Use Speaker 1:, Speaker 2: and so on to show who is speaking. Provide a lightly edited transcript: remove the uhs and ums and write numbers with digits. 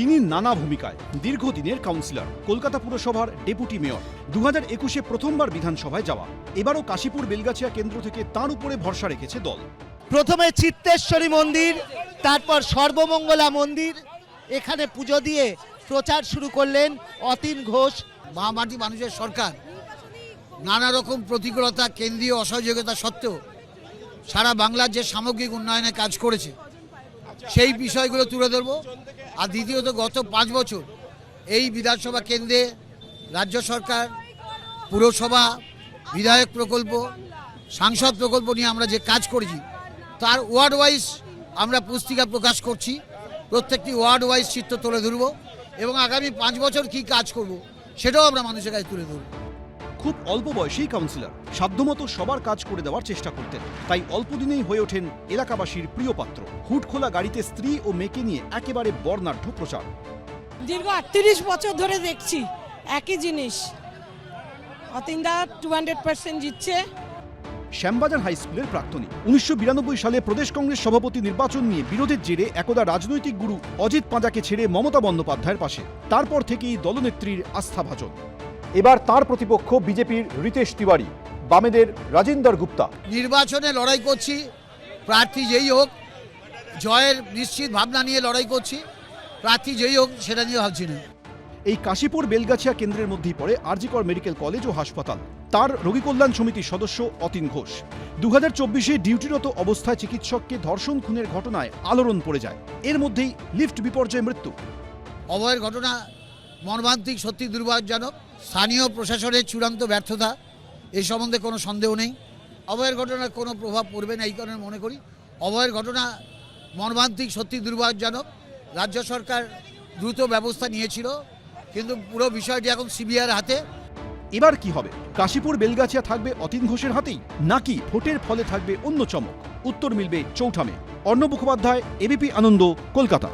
Speaker 1: তিনি নানা ভূমিকায় দীর্ঘদিনের কাউন্সিলর, কলকাতা পুরসভার ডেপুটি মেয়র, 2021-এ প্রথমবার বিধানসভায় যাওয়া। এবারও কাশীপুর বেলগাছিয়া কেন্দ্র থেকে তার উপরে ভরসা রেখেছে দল।
Speaker 2: প্রথমে চিত্তেশ্বরী মন্দির, তারপর সর্বমঙ্গলা মন্দির, এখানে পুজো দিয়ে প্রচার শুরু করলেন অতীন ঘোষ।
Speaker 3: মহামাটি মানুষের সরকার নানা রকম প্রতিকূলতা, কেন্দ্রীয় অসহযোগিতা সত্ত্বেও সারা বাংলার যে সামগ্রিক উন্নয়নে কাজ করেছে সেই বিষয়গুলো তুলে ধরব। আর দ্বিতীয়ত, গত 5 বছর এই বিধানসভা কেন্দ্রে রাজ্য সরকার, পুরসভা, বিধায়ক প্রকল্প, সাংসদ প্রকল্প নিয়ে আমরা যে কাজ করেছি তার ওয়ার্ড ওয়াইজ আমরা পুস্তিকা প্রকাশ করছি। প্রত্যেকটি ওয়ার্ড ওয়াইজ চিত্র তুলে ধরব এবং আগামী 5 বছর কি কাজ করব সেটাও আমরা মানুষের কাছে তুলে ধরব।
Speaker 1: খুব অল্প বয়সেই কাউন্সিলর, সাধ্যমতো সবার কাজ করে দেওয়ার চেষ্টা করতেন। তাই অল্প দিনেই হয়ে ওঠেন এলাকাবাসীর প্রিয় পাত্র। হুড খোলা গাড়িতে স্ত্রী ও মেয়েকে নিয়ে একেবারে বর্ণাঢ্য প্রচার।
Speaker 4: দীর্ঘ 38 বছর ধরে দেখছি একই জিনিস। অতীনদা 200% জিতছে।
Speaker 1: শ্যামবাজার হাই স্কুলের প্রাক্তনী, 1992 সালে প্রদেশ কংগ্রেস সভাপতি নির্বাচন নিয়ে বিরোধের জেরে একদা রাজনৈতিক গুরু অজিত পাঁজাকে ছেড়ে মমতা বন্দ্যোপাধ্যায়ের পাশে। তারপর থেকেই দলনেত্রীর আস্থাভাজন। এবার তার প্রতিপক্ষ বিজেপির রিতেশ তিওয়ারি, বামেদের রাজেন্দর গুপ্তা।
Speaker 3: নির্বাচনে লড়াই করছি, প্রার্থী যেই হোক জয়ের নিশ্চিত ভাবনা নিয়ে লড়াই করছি, প্রার্থী যেই হোক সেটা নিয়ে ভাবছি না।
Speaker 1: এই কাশীপুর বেলগাছিয়া কেন্দ্রের মধ্যেই পড়ে আরজিকর মেডিকেল কলেজ ও হাসপাতাল। তার রোগী কল্যাণ সমিতির সদস্য অতীন ঘোষ। 2024-এ ডিউটিরত অবস্থায় চিকিৎসককে ধর্ষণ খুনের ঘটনায় আলোড়ন পড়ে যায়। এর মধ্যেই লিফট বিপর্যয়ে মৃত্যু।
Speaker 3: অভয়ের ঘটনা মর্মান্তিক, সত্যি দুর্ভাগ্যজনক। স্থানীয় প্রশাসনের চূড়ান্ত ব্যর্থতা, এই সম্বন্ধে কোনো সন্দেহ নেই। অভয়ের ঘটনার কোনো প্রভাব পড়বে না এই কারণে মনে করি। অভয়ের ঘটনা মর্মান্তিক, সত্যি দুর্ভাগ্যজনক। রাজ্য সরকার দ্রুত ব্যবস্থা নিয়েছিল, কিন্তু পুরো বিষয়টি এখন সিবিআইয়ের হাতে।
Speaker 1: এবার কি হবে? কাশীপুর বেলগাছিয়া থাকবে অতীন ঘোষের হাতেই, নাকি ভোটের ফলে থাকবে অন্য চমক? উত্তর মিলবে 4 মে। অর্ণব মুখোপাধ্যায়, এবিপি আনন্দ, কলকাতা।